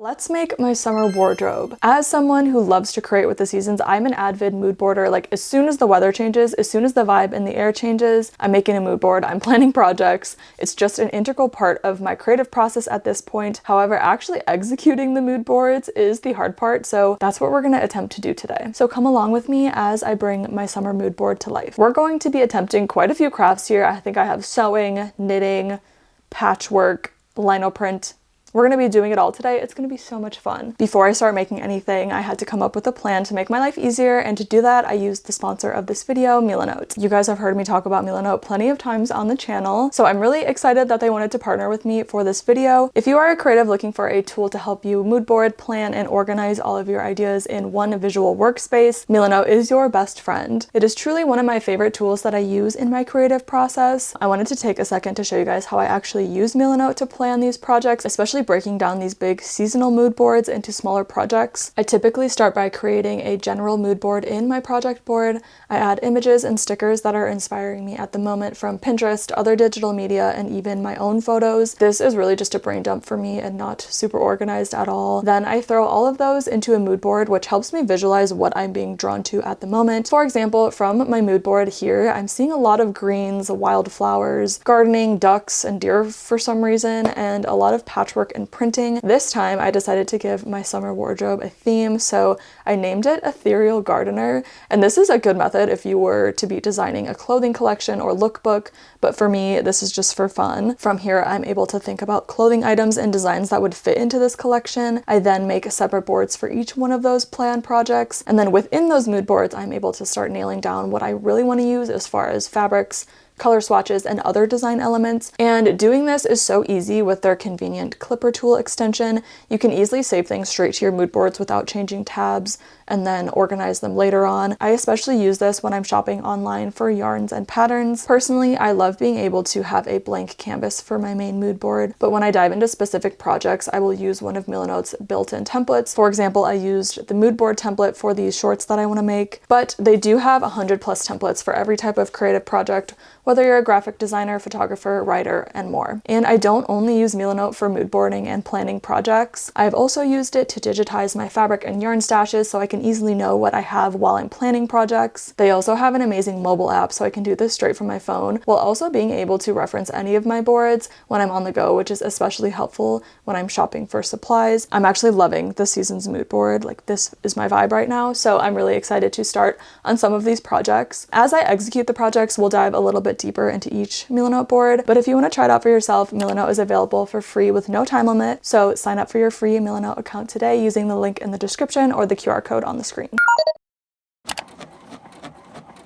Let's make my summer wardrobe. As someone who loves to create with the seasons, I'm an avid mood boarder. Like as soon as the weather changes, as soon as the vibe in the air changes, I'm making a mood board, I'm planning projects. It's just an integral part of my creative process at this point. However, actually executing the mood boards is the hard part, so that's what we're gonna attempt to do today. So come along with me as I bring my summer mood board to life. We're going to be attempting quite a few crafts here. I think I have sewing, knitting, patchwork, lino print. We're gonna be doing it all today. It's gonna be so much fun. Before I start making anything, I had to come up with a plan to make my life easier, and to do that, I used the sponsor of this video, Milanote. You guys have heard me talk about Milanote plenty of times on the channel, so I'm really excited that they wanted to partner with me for this video. If you are a creative looking for a tool to help you mood board, plan, and organize all of your ideas in one visual workspace, Milanote is your best friend. It is truly one of my favorite tools that I use in my creative process. I wanted to take a second to show you guys how I actually use Milanote to plan these projects, especially breaking down these big seasonal mood boards into smaller projects. I typically start by creating a general mood board in my project board. I add images and stickers that are inspiring me at the moment from Pinterest, other digital media, and even my own photos. This is really just a brain dump for me and not super organized at all. Then I throw all of those into a mood board, which helps me visualize what I'm being drawn to at the moment. For example, from my mood board here, I'm seeing a lot of greens, wildflowers, gardening, ducks, and deer for some reason, and a lot of patchwork and printing. This time I decided to give my summer wardrobe a theme, so I named it Ethereal Gardener, and this is a good method if you were to be designing a clothing collection or lookbook, but for me this is just for fun. From here I'm able to think about clothing items and designs that would fit into this collection. I then make separate boards for each one of those planned projects, and then within those mood boards I'm able to start nailing down what I really want to use as far as fabrics, color swatches, and other design elements. And doing this is so easy with their convenient clipper tool extension. You can easily save things straight to your mood boards without changing tabs and then organize them later on. I especially use this when I'm shopping online for yarns and patterns. Personally, I love being able to have a blank canvas for my main mood board, but when I dive into specific projects, I will use one of Milanote's built-in templates. For example, I used the mood board template for these shorts that I want to make, but they do have 100+ templates for every type of creative project, whether you're a graphic designer, photographer, writer, and more. And I don't only use Milanote for mood boarding and planning projects. I've also used it to digitize my fabric and yarn stashes so I can easily know what I have while I'm planning projects. They also have an amazing mobile app, so I can do this straight from my phone, while also being able to reference any of my boards when I'm on the go, which is especially helpful when I'm shopping for supplies. I'm actually loving the season's mood board. Like, this is my vibe right now, so I'm really excited to start on some of these projects. As I execute the projects, we'll dive a little bit deeper into each Milanote board, but if you want to try it out for yourself, Milanote is available for free with no time limit, so sign up for your free Milanote account today using the link in the description or the QR code on the screen.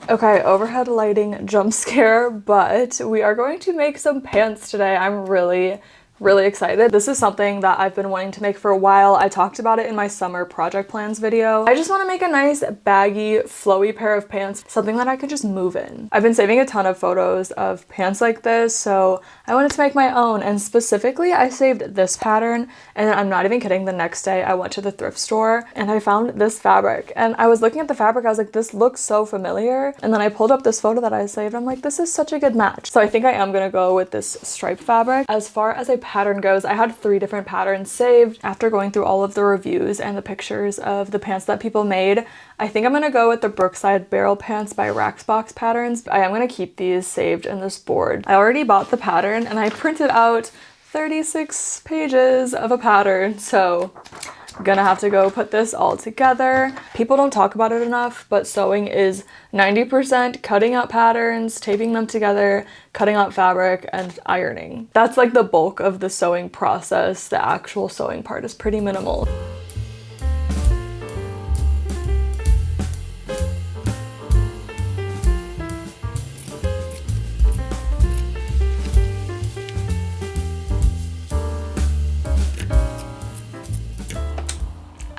Okay, overhead lighting jump scare, but we are going to make some pants today. I'm really excited. This is something that I've been wanting to make for a while. I talked about it in my summer project plans video. I just want to make a nice baggy flowy pair of pants, something that I could just move in. I've been saving a ton of photos of pants like this, so I wanted to make my own, and specifically I saved this pattern, and I'm not even kidding, the next day I went to the thrift store and I found this fabric, and I was looking at the fabric, I was like, this looks so familiar, and then I pulled up this photo that I saved. I'm like, this is such a good match. So I think I am gonna go with this striped fabric. As far as a pattern goes, I had 3 different patterns saved. After going through all of the reviews and the pictures of the pants that people made, I think I'm gonna go with the Brookside Barrel Pants by Raxbox Patterns. I am gonna keep these saved in this board. I already bought the pattern and I printed out 36 pages of a pattern, so I'm gonna have to go put this all together. People don't talk about it enough, but sewing is 90% cutting out patterns, taping them together, cutting out fabric, and ironing. That's like the bulk of the sewing process. The actual sewing part is pretty minimal.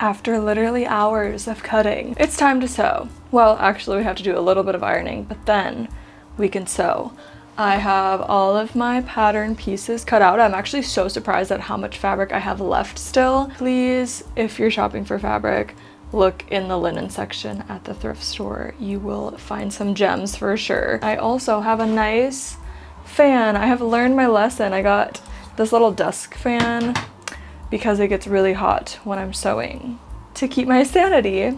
After literally hours of cutting, it's time to sew. Well, actually we have to do a little bit of ironing, but then we can sew. I have all of my pattern pieces cut out. I'm actually so surprised at how much fabric I have left still. Please, if you're shopping for fabric, look in the linen section at the thrift store. You will find some gems for sure. I also have a nice fan. I have learned my lesson. I got this little desk fan because it gets really hot when I'm sewing. To keep my sanity,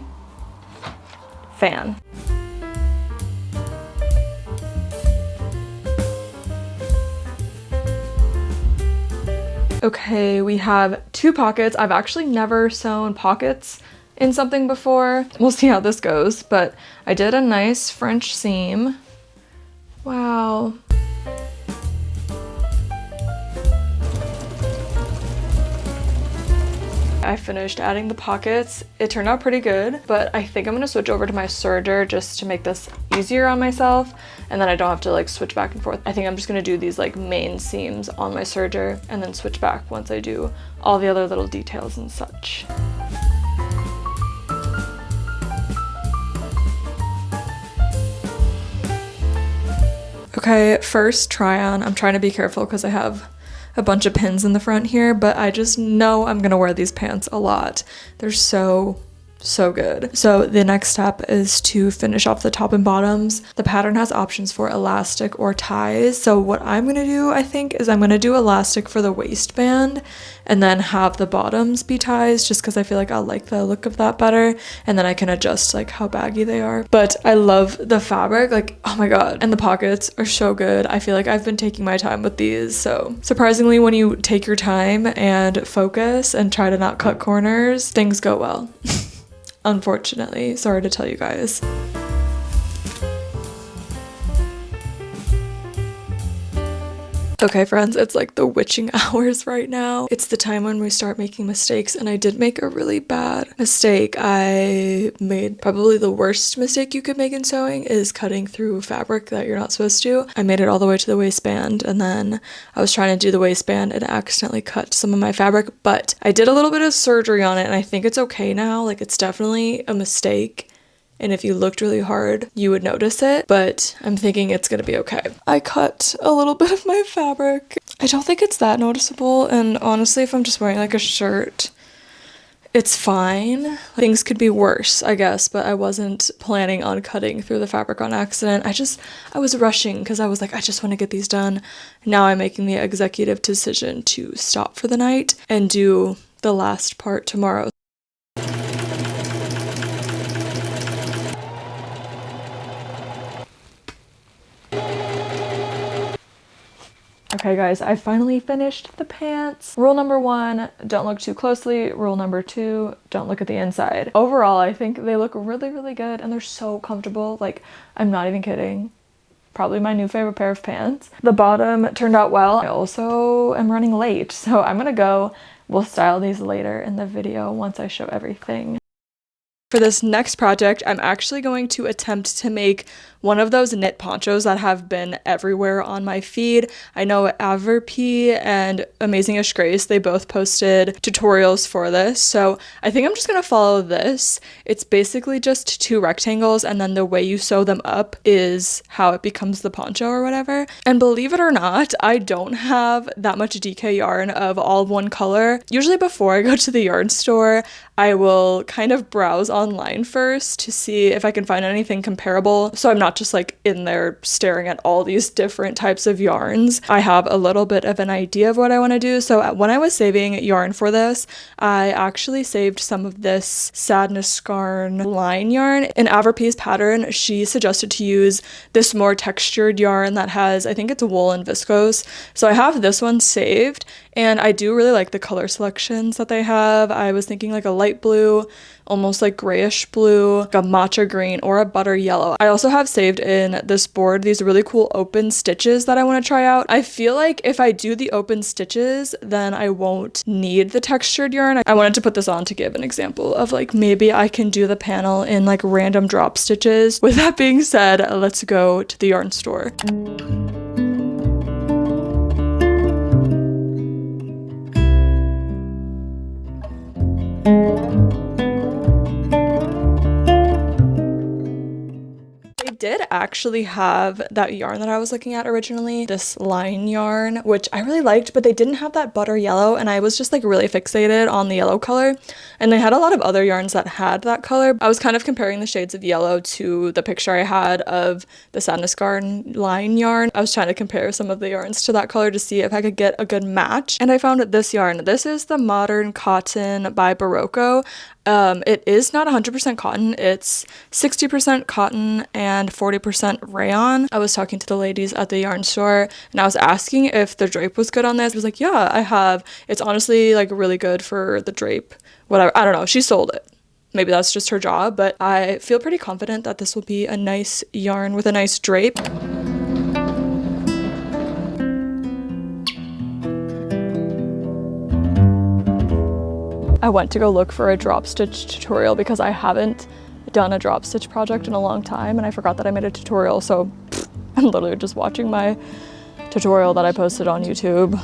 fan. Okay, we have 2 pockets. I've actually never sewn pockets in something before. We'll see how this goes, but I did a nice French seam. Wow. I finished adding the pockets. It turned out pretty good, but I think I'm gonna switch over to my serger just to make this easier on myself, and then I don't have to like switch back and forth. I think I'm just gonna do these like main seams on my serger and then switch back once I do all the other little details and such. Okay, first try on. I'm trying to be careful because I have a bunch of pins in the front here, but I just know I'm gonna wear these pants a lot. They're so good. So the next step is to finish off the top and bottoms. The pattern has options for elastic or ties. So what I'm gonna do, I think, is I'm gonna do elastic for the waistband and then have the bottoms be ties, just because I feel like I'll like the look of that better, and then I can adjust like how baggy they are. But I love the fabric, like, oh my god. And the pockets are so good. I feel like I've been taking my time with these. So surprisingly, when you take your time and focus and try to not cut corners, things go well. Unfortunately, sorry to tell you guys. Okay friends, it's like the witching hours right now. It's the time when we start making mistakes, and I did make a really bad mistake. I made probably the worst mistake you could make in sewing, is cutting through fabric that you're not supposed to. I made it all the way to the waistband, and then I was trying to do the waistband and accidentally cut some of my fabric, but I did a little bit of surgery on it and I think it's okay now. Like, it's definitely a mistake, and if you looked really hard, you would notice it, but I'm thinking it's gonna be okay. I cut a little bit of my fabric. I don't think it's that noticeable, and honestly, if I'm just wearing like a shirt, it's fine. Things could be worse, I guess, but I wasn't planning on cutting through the fabric on accident. I was rushing because I was like, I just want to get these done. Now I'm making the executive decision to stop for the night and do the last part tomorrow. Okay guys, I finally finished the pants. Rule number 1, don't look too closely. Rule number 2, don't look at the inside. Overall, I think they look really good and they're so comfortable. Like, I'm not even kidding. Probably my new favorite pair of pants. The bottom turned out well. I also am running late, so I'm gonna go. We'll style these later in the video once I show everything. For this next project, I'm actually going to attempt to make one of those knit ponchos that have been everywhere on my feed. I know Averp and Amazingish Grace, they both posted tutorials for this, so I think I'm just gonna follow this. It's basically just 2 rectangles, and then the way you sew them up is how it becomes the poncho or whatever. And believe it or not, I don't have that much DK yarn of all one color. Usually before I go to the yarn store, I will kind of browse online first to see if I can find anything comparable, so I'm not just like in there staring at all these different types of yarns. I have a little bit of an idea of what I want to do. So when I was saving yarn for this, I actually saved some of this Sadness Scarn line yarn. In Averp's pattern, she suggested to use this more textured yarn that has, I think it's wool and viscose. So I have this one saved, and I do really like the color selections that they have. I was thinking like a light blue, almost like grayish blue, like a matcha green, or a butter yellow. I also have saved in this board these really cool open stitches that I want to try out. I feel like if I do the open stitches, then I won't need the textured yarn. I wanted to put this on to give an example of like, maybe I can do the panel in like random drop stitches. With that being said, let's go to the yarn store. did actually have that yarn that I was looking at originally, this line yarn, which I really liked, but they didn't have that butter yellow, and I was just like really fixated on the yellow color. And they had a lot of other yarns that had that color. I was kind of comparing the shades of yellow to the picture I had of the Sadness Garden line yarn. I was trying to compare some of the yarns to that color to see if I could get a good match. And I found this yarn. This is the Modern Cotton by Barocco. It is not 100% cotton. It's 60% cotton and 40% rayon. I was talking to the ladies at the yarn store and I was asking if the drape was good on this. I was like, yeah, I have. It's honestly like really good for the drape. Whatever. I don't know. She sold it. Maybe that's just her job, but I feel pretty confident that this will be a nice yarn with a nice drape. I went to go look for a drop stitch tutorial because I haven't done a drop stitch project in a long time and I forgot that I made a tutorial, so I'm literally just watching my tutorial that I posted on YouTube.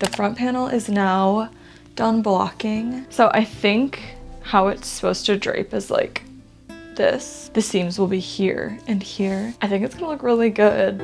The front panel is now done blocking. So I think how it's supposed to drape is like this. The seams will be here and here. I think it's gonna look really good.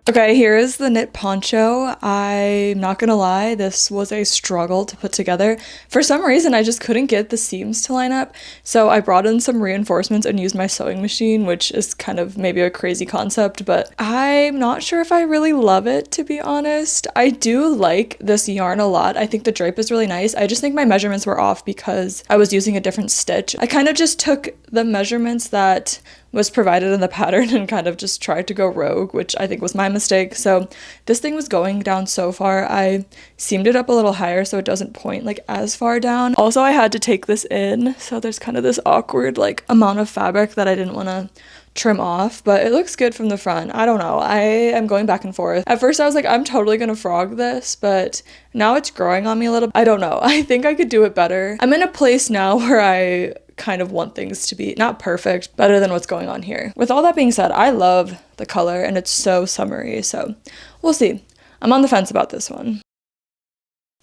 Okay, here is the knit poncho. I'm not gonna lie, this was a struggle to put together. For some reason, I just couldn't get the seams to line up, so I brought in some reinforcements and used my sewing machine, which is kind of maybe a crazy concept, but I'm not sure if I really love it, to be honest. I do like this yarn a lot. I think the drape is really nice. I just think my measurements were off because I was using a different stitch. I kind of just took the measurements that was provided in the pattern and kind of just tried to go rogue, which I think was my mistake. So this thing was going down so far. I seamed it up a little higher so it doesn't point like as far down. Also, I had to take this in, so there's kind of this awkward like amount of fabric that I didn't want to trim off, but it looks good from the front. I don't know. I am going back and forth. At first I was like, I'm totally gonna frog this, but now it's growing on me a little. I don't know. I think I could do it better. I'm in a place now where I kind of want things to be not perfect, better than what's going on here. With all that being said, I love the color and it's so summery, so we'll see. I'm on the fence about this one.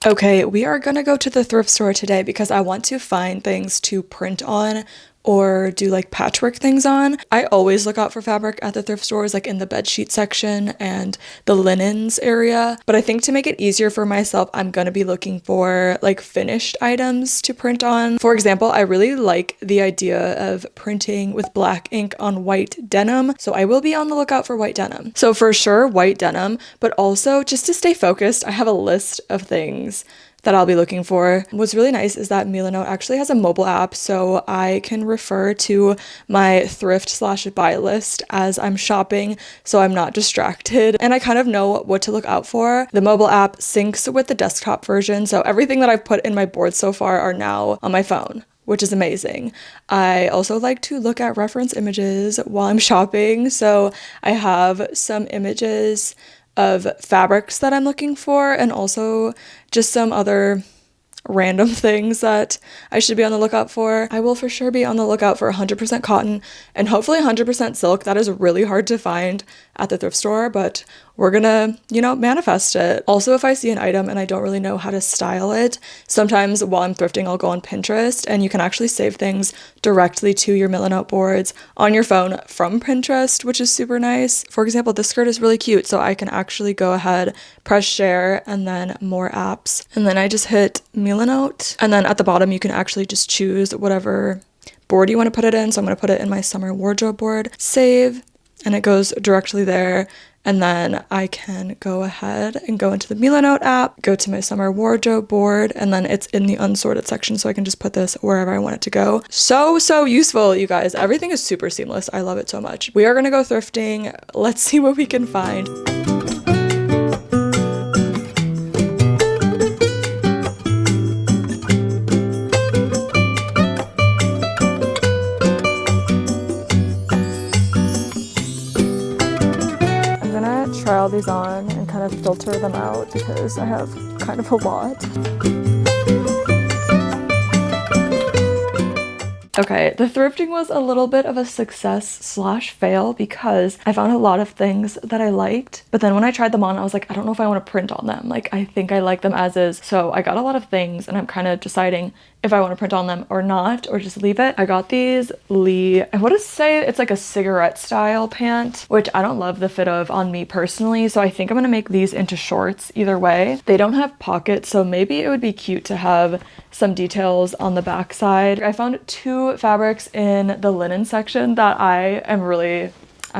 Okay, we are gonna go to the thrift store today because I want to find things to print on or do like patchwork things on. I always look out for fabric at the thrift stores, like in the bedsheet section and the linens area. But I think to make it easier for myself, I'm gonna be looking for like finished items to print on. For example, I really like the idea of printing with black ink on white denim. So I will be on the lookout for white denim. So for sure, white denim, but also just to stay focused, I have a list of things that I'll be looking for. What's really nice is that Milano actually has a mobile app, so I can refer to my thrift/buy list as I'm shopping, so I'm not distracted, and I kind of know what to look out for. The mobile app syncs with the desktop version, so everything that I've put in my board so far are now on my phone, which is amazing. I also like to look at reference images while I'm shopping, so I have some images of fabrics that I'm looking for and also just some other random things that I should be on the lookout for. I will for sure be on the lookout for 100% cotton and hopefully 100% silk. That is really hard to find at the thrift store, but we're gonna, manifest it. Also, if I see an item and I don't really know how to style it, sometimes while I'm thrifting, I'll go on Pinterest and you can actually save things directly to your Milano boards on your phone from Pinterest, which is super nice. For example, this skirt is really cute, so I can actually go ahead, press share, and then more apps. And then I just hit Milano, and then at the bottom, you can actually just choose whatever board you want to put it in. So I'm gonna put it in my summer wardrobe board, save, and it goes directly there. And then I can go ahead and go into the Milano app, go to my summer wardrobe board, and then it's in the unsorted section, so I can just put this wherever I want it to go. So useful, you guys. Everything is super seamless. I love it so much. We are gonna go thrifting. Let's see what we can find. gonna try all these on and kind of filter them out because I have kind of a lot. Okay, the thrifting was a little bit of a success/fail because I found a lot of things that I liked, but then when I tried them on, I was like, I don't know if I want to print on them. Like, I think I like them as is. So I got a lot of things and I'm kind of deciding if I want to print on them or not, or just leave it. I got these Lee, I want to say it's like a cigarette style pant, which I don't love the fit of on me personally. So I think I'm going to make these into shorts either way. They don't have pockets, so maybe it would be cute to have some details on the back side. I found 2 fabrics in the linen section that I'm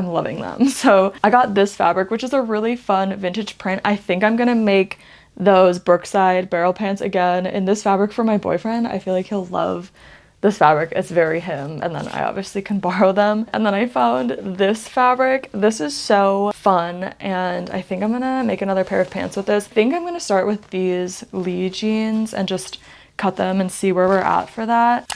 loving them. So I got this fabric, which is a really fun vintage print. I think I'm gonna make those Brookside barrel pants again in this fabric for my boyfriend. I feel like he'll love this fabric. It's very him. And then I obviously can borrow them. And then I found this fabric. This is so fun. And I think I'm gonna make another pair of pants with this. I think I'm gonna start with these Lee jeans and just cut them and see where we're at for that.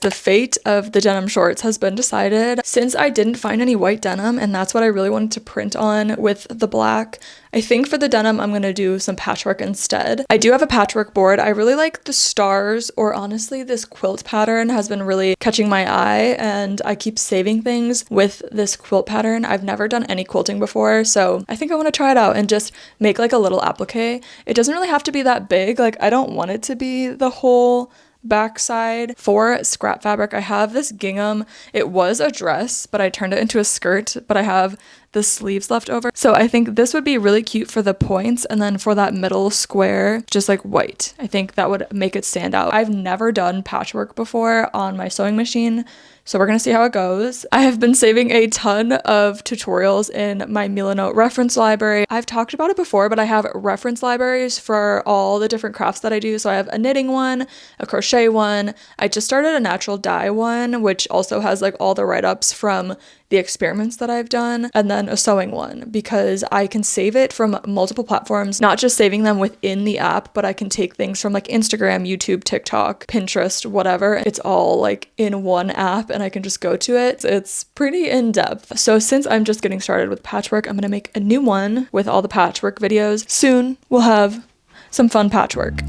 The fate of the denim shorts has been decided. Since I didn't find any white denim, and that's what I really wanted to print on with the black, I think for the denim I'm gonna do some patchwork instead. I do have a patchwork board. I really like the stars, or honestly this quilt pattern has been really catching my eye, and I keep saving things with this quilt pattern. I've never done any quilting before, so I think I want to try it out and just make like a little applique. It doesn't really have to be that big. Like, I don't want it to be the whole backside. For scrap fabric, I have this gingham. It was a dress, but I turned it into a skirt, but I have the sleeves left over. So I think this would be really cute for the points, and then for that middle square, just like white. I think that would make it stand out. I've never done patchwork before on my sewing machine, so we're gonna see how it goes. I have been saving a ton of tutorials in my Milanote reference library. I've talked about it before, but I have reference libraries for all the different crafts that I do. So I have a knitting one, a crochet one. I just started a natural dye one, which also has like all the write-ups from the experiments that I've done, and then a sewing one, because I can save it from multiple platforms, not just saving them within the app, but I can take things from like Instagram, YouTube, TikTok, Pinterest, whatever. It's all like in one app and I can just go to it. It's pretty in-depth. So since I'm just getting started with patchwork, I'm gonna make a new one with all the patchwork videos. Soon we'll have some fun patchwork.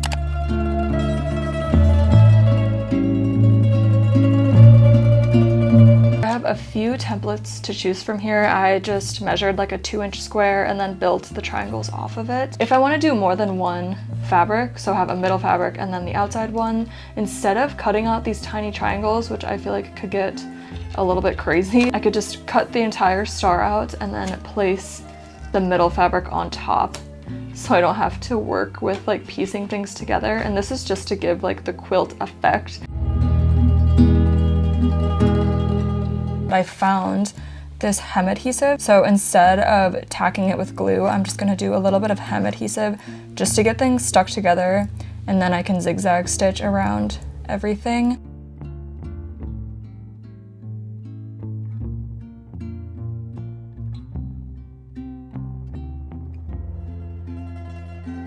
A few templates to choose from here. I just measured like a 2-inch square and then built the triangles off of it. If I want to do more than one fabric, so have a middle fabric and then the outside one, instead of cutting out these tiny triangles, which I feel like could get a little bit crazy, I could just cut the entire star out and then place the middle fabric on top, so I don't have to work with like piecing things together. And this is just to give like the quilt effect. I found this hem adhesive. So instead of tacking it with glue, I'm just gonna do a little bit of hem adhesive just to get things stuck together, and then I can zigzag stitch around everything.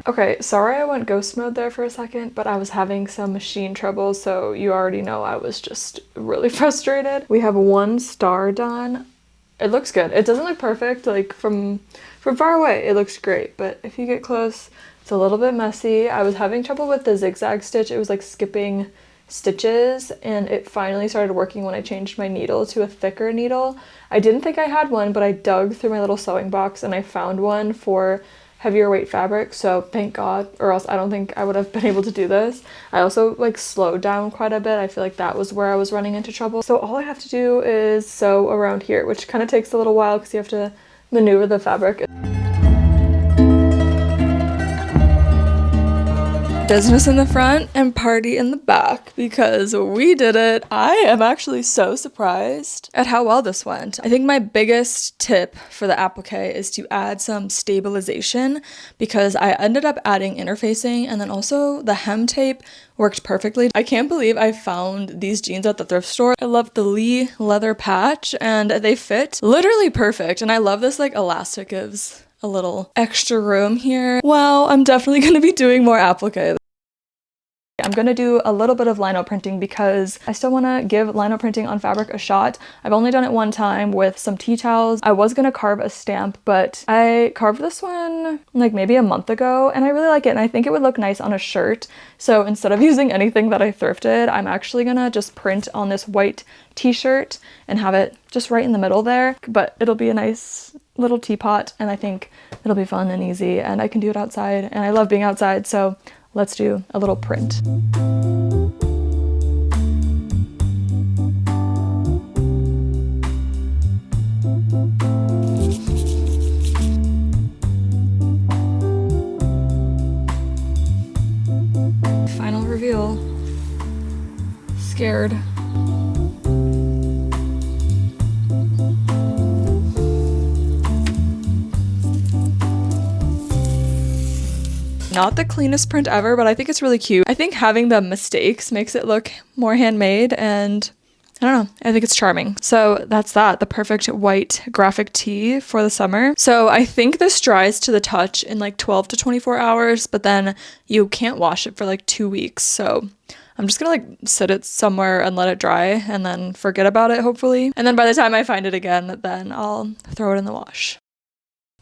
Okay, sorry I went ghost mode there for a second, but I was having some machine trouble, so you already know I was just really frustrated. We have one star done. It looks good. It doesn't look perfect, like from far away, it looks great, but if you get close, it's a little bit messy. I was having trouble with the zigzag stitch. It was like skipping stitches, and it finally started working when I changed my needle to a thicker needle. I didn't think I had one, but I dug through my little sewing box and I found one for heavier weight fabric, so thank God, or else I don't think I would have been able to do this. I also like slowed down quite a bit. I feel like that was where I was running into trouble. So all I have to do is sew around here, which kind of takes a little while because you have to maneuver the fabric. Business in the front and party in the back, because we did it. I am actually so surprised at how well this went. I think my biggest tip for the applique is to add some stabilization, because I ended up adding interfacing, and then also the hem tape worked perfectly. I can't believe I found these jeans at the thrift store. I love the Lee leather patch and they fit literally perfect, and I love this like elastic gives a little extra room here. Wow, I'm definitely gonna be doing more applique. I'm gonna do a little bit of lino printing because I still wanna give lino printing on fabric a shot. I've only done it one time with some tea towels. I was gonna carve a stamp, but I carved this one like maybe a month ago and I really like it and I think it would look nice on a shirt. So instead of using anything that I thrifted, I'm actually gonna just print on this white t-shirt and have it just right in the middle there. But it'll be a nice little teapot and I think it'll be fun and easy and I can do it outside and I love being outside, so let's do a little print. Final reveal. Scared. Not the cleanest print ever, but I think it's really cute. I think having the mistakes makes it look more handmade and I don't know, I think it's charming. So that's that, the perfect white graphic tee for the summer. So I think this dries to the touch in like 12 to 24 hours, but then you can't wash it for like 2 weeks. So I'm just gonna like sit it somewhere and let it dry and then forget about it hopefully. And then by the time I find it again, then I'll throw it in the wash.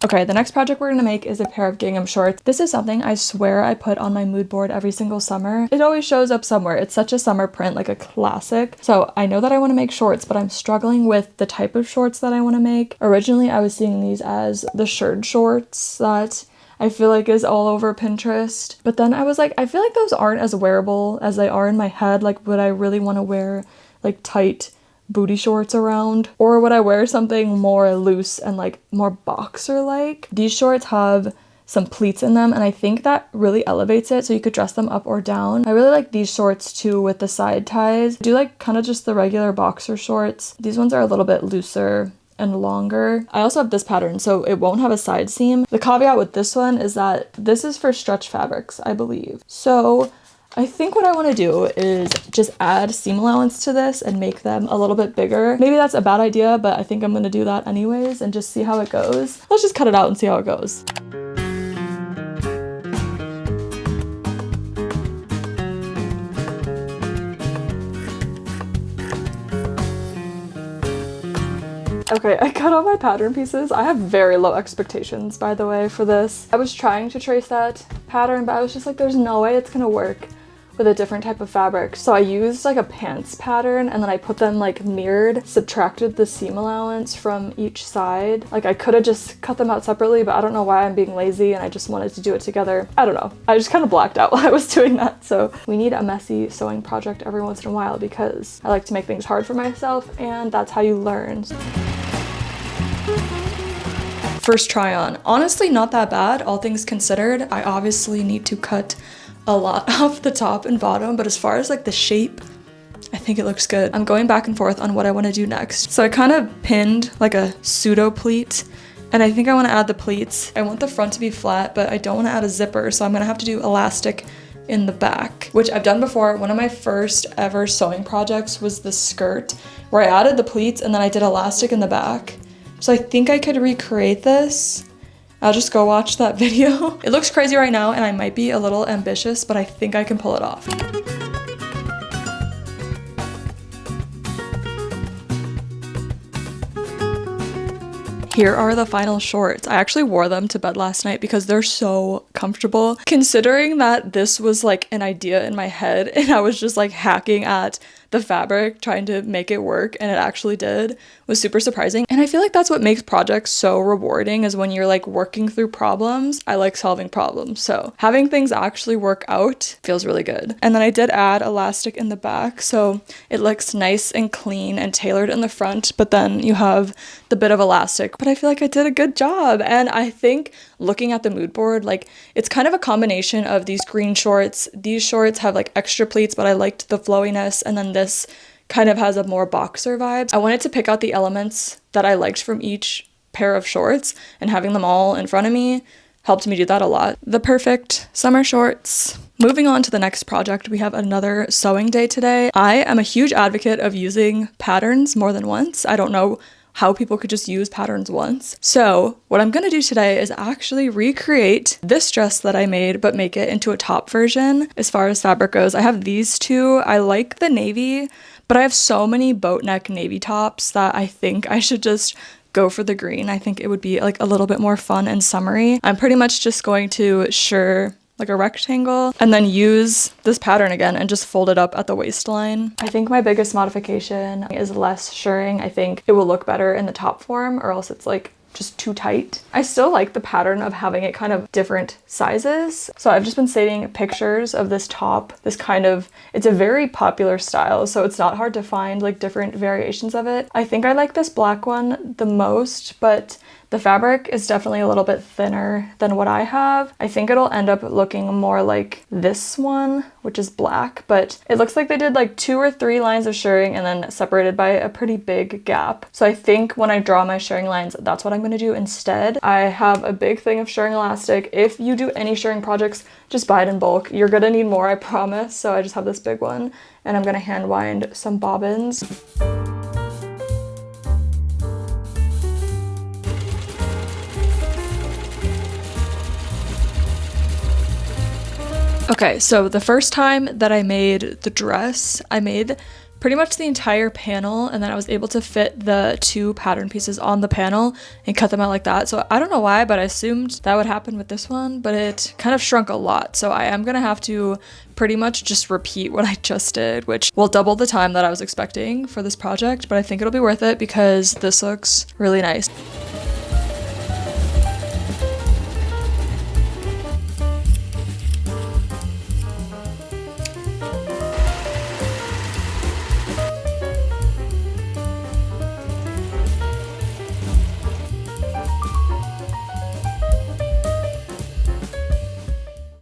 Okay, the next project we're gonna make is a pair of gingham shorts. This is something I swear I put on my mood board every single summer. It always shows up somewhere. It's such a summer print, like a classic. So I know that I wanna make shorts, but I'm struggling with the type of shorts that I wanna make. Originally, I was seeing these as the shirt shorts that I feel like is all over Pinterest. But then I was like, I feel like those aren't as wearable as they are in my head. Like, would I really wanna wear like tight booty shorts around, or would I wear something more loose and like more boxer like? These shorts have some pleats in them and I think that really elevates it, so you could dress them up or down. I really like these shorts too with the side ties. I do like kind of just the regular boxer shorts. These ones are a little bit looser and longer. I also have this pattern, so it won't have a side seam. The caveat with this one is that this is for stretch fabrics, I believe. So I think what I want to do is just add seam allowance to this and make them a little bit bigger. Maybe that's a bad idea, but I think I'm going to do that anyways and just see how it goes. Let's just cut it out and see how it goes. Okay, I cut all my pattern pieces. I have very low expectations, by the way, for this. I was trying to trace that pattern, but I was just like, there's no way it's gonna work with a different type of fabric. So I used like a pants pattern and then I put them like mirrored, subtracted the seam allowance from each side. Like I could have just cut them out separately, but I don't know why I'm being lazy and I just wanted to do it together. I don't know. I just kind of blacked out while I was doing that. So we need a messy sewing project every once in a while because I like to make things hard for myself and that's how you learn. First try on. Honestly, not that bad, all things considered. I obviously need to cut a lot off the top and bottom, but as far as like the shape, I think it looks good. I'm going back and forth on what I want to do next. So I kind of pinned like a pseudo pleat and I think I want to add the pleats. I want the front to be flat, but I don't want to add a zipper, so I'm gonna have to do elastic in the back, which I've done before. One of my first ever sewing projects was the skirt where I added the pleats and then I did elastic in the back. So I think I could recreate this. I'll just go watch that video. It looks crazy right now and I might be a little ambitious, but I think I can pull it off. Here are the final shorts. I actually wore them to bed last night because they're so comfortable. Considering that this was like an idea in my head and I was just like hacking at the fabric trying to make it work and it actually did, was super surprising. And I feel like that's what makes projects so rewarding, is when you're like working through problems. I like solving problems, so having things actually work out feels really good. And then I did add elastic in the back, so it looks nice and clean and tailored in the front, but then you have the bit of elastic. But I feel like I did a good job, and I think looking at the mood board, like it's kind of a combination of these green shorts. These shorts have like extra pleats, but I liked the flowiness, and then this kind of has a more boxer vibes. I wanted to pick out the elements that I liked from each pair of shorts, and having them all in front of me helped me do that a lot. The perfect summer shorts. Moving on to the next project, we have another sewing day today. I am a huge advocate of using patterns more than once. I don't know how people could just use patterns once. So what I'm gonna do today is actually recreate this dress that I made, but make it into a top version. As far as fabric goes, I have these two. I like the navy, but I have so many boat neck navy tops that I think I should just go for the green. I think it would be like a little bit more fun and summery. I'm pretty much just going to like a rectangle and then use this pattern again and just fold it up at the waistline. I think my biggest modification is less shirring. I think it will look better in the top form, or else it's like just too tight. I still like the pattern of having it kind of different sizes. So I've just been saving pictures of this top, it's a very popular style, so it's not hard to find like different variations of it. I think I like this black one the most, but the fabric is definitely a little bit thinner than what I have. I think it'll end up looking more like this one, which is black, but it looks like they did like 2 or 3 lines of shirring and then separated by a pretty big gap. So I think when I draw my shirring lines, that's what I'm gonna do instead. I have a big thing of shirring elastic. If you do any shirring projects, just buy it in bulk. You're gonna need more, I promise. So I just have this big one and I'm gonna hand wind some bobbins. Okay, so the first time that I made the dress, I made pretty much the entire panel, and then I was able to fit the 2 pattern pieces on the panel and cut them out like that. So I don't know why, but I assumed that would happen with this one, but it kind of shrunk a lot. So I am gonna have to pretty much just repeat what I just did, which will double the time that I was expecting for this project, but I think it'll be worth it because this looks really nice.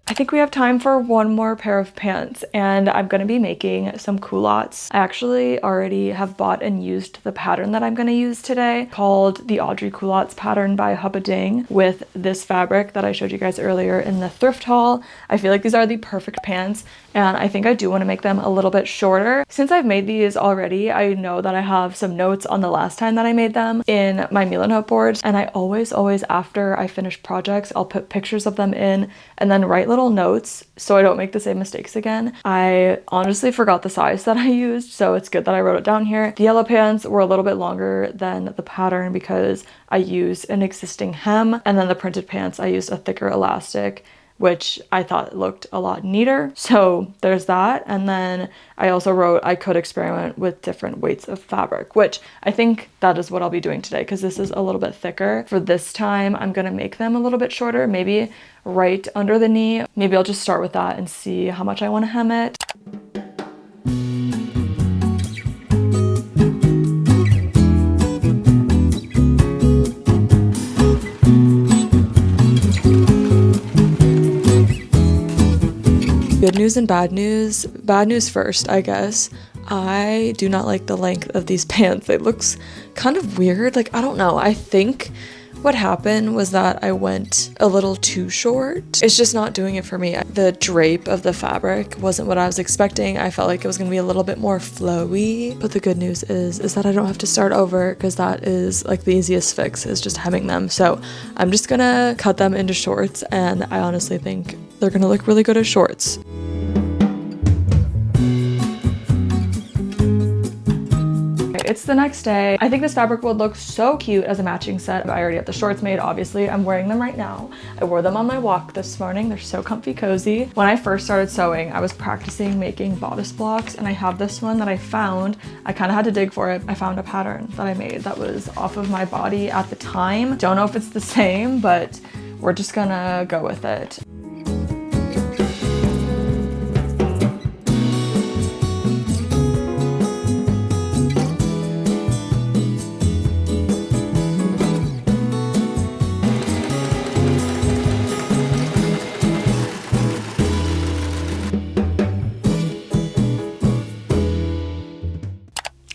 I think we have time for one more pair of pants, and I'm going to be making some culottes. I actually already have bought and used the pattern that I'm going to use today, called the Audrey Culottes pattern by Hubbading, with this fabric that I showed you guys earlier in the thrift haul. I feel like these are the perfect pants, and I think I do want to make them a little bit shorter. Since I've made these already, I know that I have some notes on the last time that I made them in my Mila note boards, and I always after I finish projects, I'll put pictures of them in and then write little notes so I don't make the same mistakes again. I honestly forgot the size that I used, so it's good that I wrote it down here. The yellow pants were a little bit longer than the pattern because I used an existing hem, and then the printed pants I used a thicker elastic, which I thought looked a lot neater. So there's that. And then I also wrote I could experiment with different weights of fabric, which I think that is what I'll be doing today because this is a little bit thicker. For this time, I'm gonna make them a little bit shorter, maybe right under the knee. Maybe I'll just start with that and see how much I want to hem it. Good news and bad news. Bad news first, I guess. I do not like the length of these pants. It looks kind of weird. Like, I don't know. I think what happened was that I went a little too short. It's just not doing it for me. The drape of the fabric wasn't what I was expecting. I felt like it was gonna be a little bit more flowy. But the good news is that I don't have to start over because that is like the easiest fix, is just hemming them. So I'm just gonna cut them into shorts, and I honestly think they're gonna look really good as shorts. It's the next day. I think this fabric would look so cute as a matching set. I already have the shorts made, obviously. I'm wearing them right now. I wore them on my walk this morning. They're so comfy cozy. When I first started sewing, I was practicing making bodice blocks, and I have this one that I found. I kind of had to dig for it. I found a pattern that I made that was off of my body at the time. Don't know if it's the same, but we're just gonna go with it.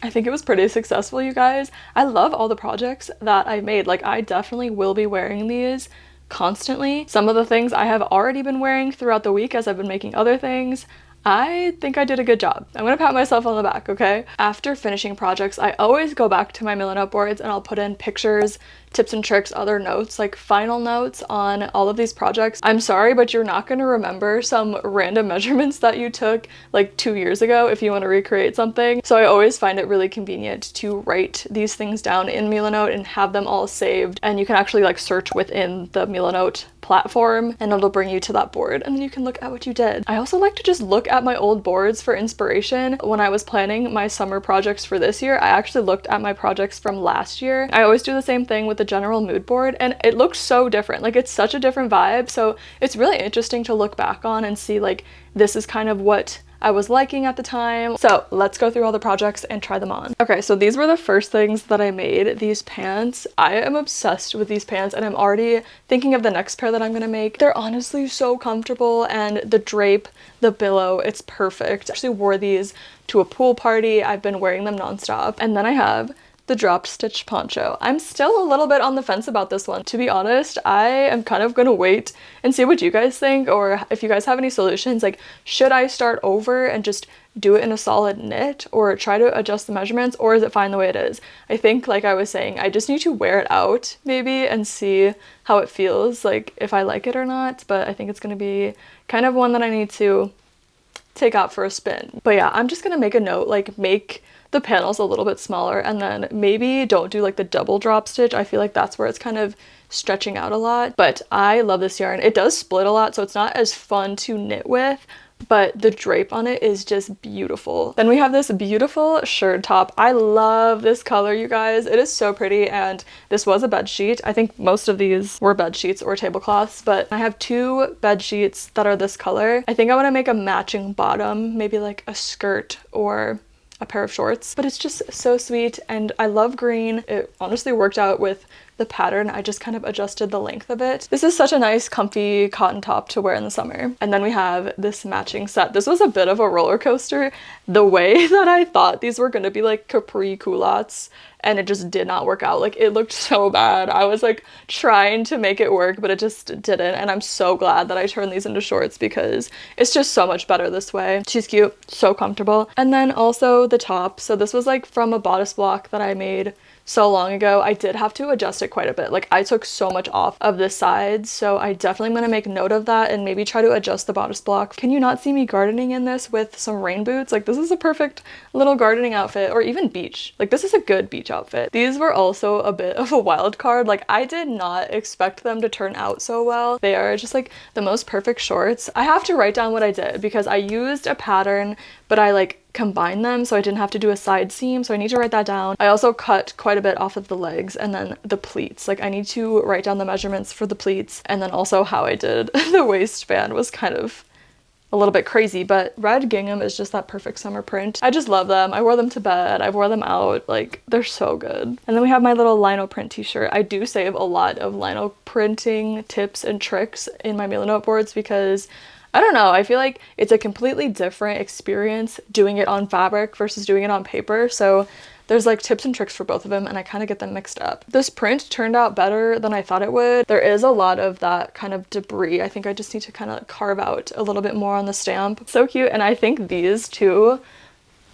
I think it was pretty successful, you guys. I love all the projects that I made. Like, I definitely will be wearing these constantly. Some of the things I have already been wearing throughout the week as I've been making other things. I think I did a good job. I'm gonna pat myself on the back, okay? After finishing projects, I always go back to my Miller note boards and I'll put in pictures, tips and tricks, other notes, like final notes on all of these projects. I'm sorry, but you're not gonna remember some random measurements that you took like 2 years ago if you want to recreate something. So I always find it really convenient to write these things down in Miller note and have them all saved. And you can actually like search within the Miller note platform and it'll bring you to that board and then you can look at what you did. I also like to just look at my old boards for inspiration. When I was planning my summer projects for this year, I actually looked at my projects from last year. I always do the same thing with the general mood board and it looks so different. Like it's such a different vibe. So it's really interesting to look back on and see like this is kind of what I was liking at the time. So let's go through all the projects and try them on. Okay, so these were the first things that I made. These pants, I am obsessed with these pants and I'm already thinking of the next pair that I'm gonna make. They're honestly so comfortable and the drape, the billow, it's perfect. I actually wore these to a pool party. I've been wearing them nonstop. And then I have the drop stitch poncho. I'm still a little bit on the fence about this one. To be honest, I am kind of gonna wait and see what you guys think, or if you guys have any solutions. Like, should I start over and just do it in a solid knit or try to adjust the measurements, or is it fine the way it is? I think, like I was saying, I just need to wear it out maybe and see how it feels, like if I like it or not. But I think it's gonna be kind of one that I need to take out for a spin. But yeah, I'm just gonna make a note, like make the panels a little bit smaller and then maybe don't do like the double drop stitch. I feel like that's where it's kind of stretching out a lot. But I love this yarn. It does split a lot, so it's not as fun to knit with, but the drape on it is just beautiful. Then we have this beautiful shirt top. I love this color, you guys. It is so pretty, and this was a bed sheet. I think most of these were bed sheets or tablecloths, but I have 2 bed sheets that are this color. I think I want to make a matching bottom, maybe like a skirt or a pair of shorts, but it's just so sweet and I love green. It honestly worked out with the pattern. I just kind of adjusted the length of it. This is such a nice comfy cotton top to wear in the summer. And then we have this matching set. This was a bit of a roller coaster. The way that I thought these were gonna be like capri culottes, and it just did not work out. Like it looked so bad. I was like trying to make it work, but it just didn't. And I'm so glad that I turned these into shorts because it's just so much better this way. She's cute, so comfortable. And then also the top. So this was like from a bodice block that I made so long ago. I did have to adjust it quite a bit. Like I took so much off of this side, so I definitely am gonna make note of that and maybe try to adjust the bodice block. Can you not see me gardening in this with some rain boots? Like this is a perfect little gardening outfit, or even beach. Like this is a good beach outfit. These were also a bit of a wild card. Like I did not expect them to turn out so well. They are just like the most perfect shorts. I have to write down what I did because I used a pattern, but I like combine them so I didn't have to do a side seam, so I need to write that down. I also cut quite a bit off of the legs and then the pleats. Like I need to write down the measurements for the pleats, and then also how I did the waistband was kind of a little bit crazy, but red gingham is just that perfect summer print. I just love them. I wore them to bed. I wore them out. Like they're so good. And then we have my little lino print t-shirt. I do save a lot of lino printing tips and tricks in my Miller note boards because I don't know, I feel like it's a completely different experience doing it on fabric versus doing it on paper. So there's like tips and tricks for both of them and I kind of get them mixed up. This print turned out better than I thought it would. There is a lot of that kind of debris. I think I just need to kind of carve out a little bit more on the stamp. So cute. And I think these two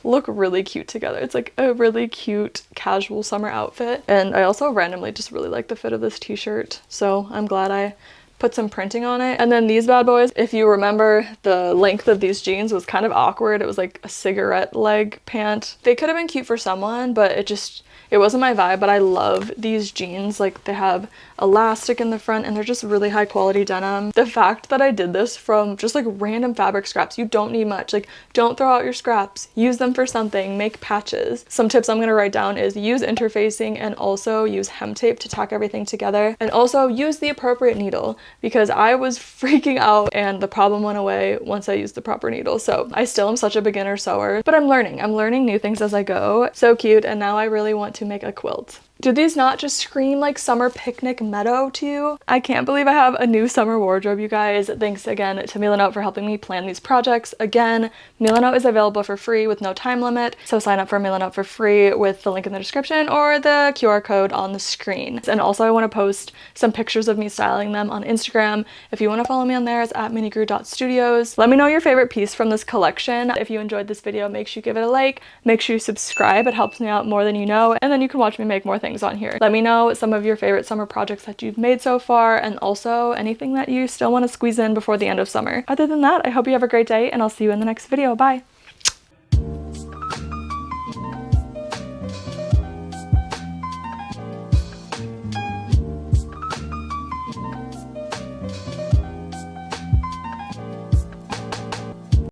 look really cute together. It's like a really cute casual summer outfit. And I also randomly just really like the fit of this t-shirt. So I'm glad I put some printing on it. And then these bad boys, if you remember, the length of these jeans was kind of awkward. It was like a cigarette leg pant. They could have been cute for someone, but it wasn't my vibe. But I love these jeans. Like they have elastic in the front and they're just really high quality denim. The fact that I did this from just like random fabric scraps, you don't need much. Like don't throw out your scraps, use them for something, make patches. Some tips I'm gonna write down is use interfacing and also use hem tape to tack everything together, and also use the appropriate needle because I was freaking out and the problem went away once I used the proper needle. So I still am such a beginner sewer, but I'm learning new things as I go. So cute. And now I really want to make a quilt. Do these not just scream like summer picnic meadow to you? I can't believe I have a new summer wardrobe, you guys. Thanks again to Milanote for helping me plan these projects. Again, Milanote is available for free with no time limit, so sign up for Milanote for free with the link in the description or the QR code on the screen. And also I want to post some pictures of me styling them on Instagram. If you want to follow me on there, it's at minigru.studios. Let me know your favorite piece from this collection. If you enjoyed this video, make sure you give it a like, make sure you subscribe, it helps me out more than you know, and then you can watch me make more things on here. Let me know some of your favorite summer projects that you've made so far, and also anything that you still want to squeeze in before the end of summer. Other than that, I hope you have a great day, and I'll see you in the next video. Bye!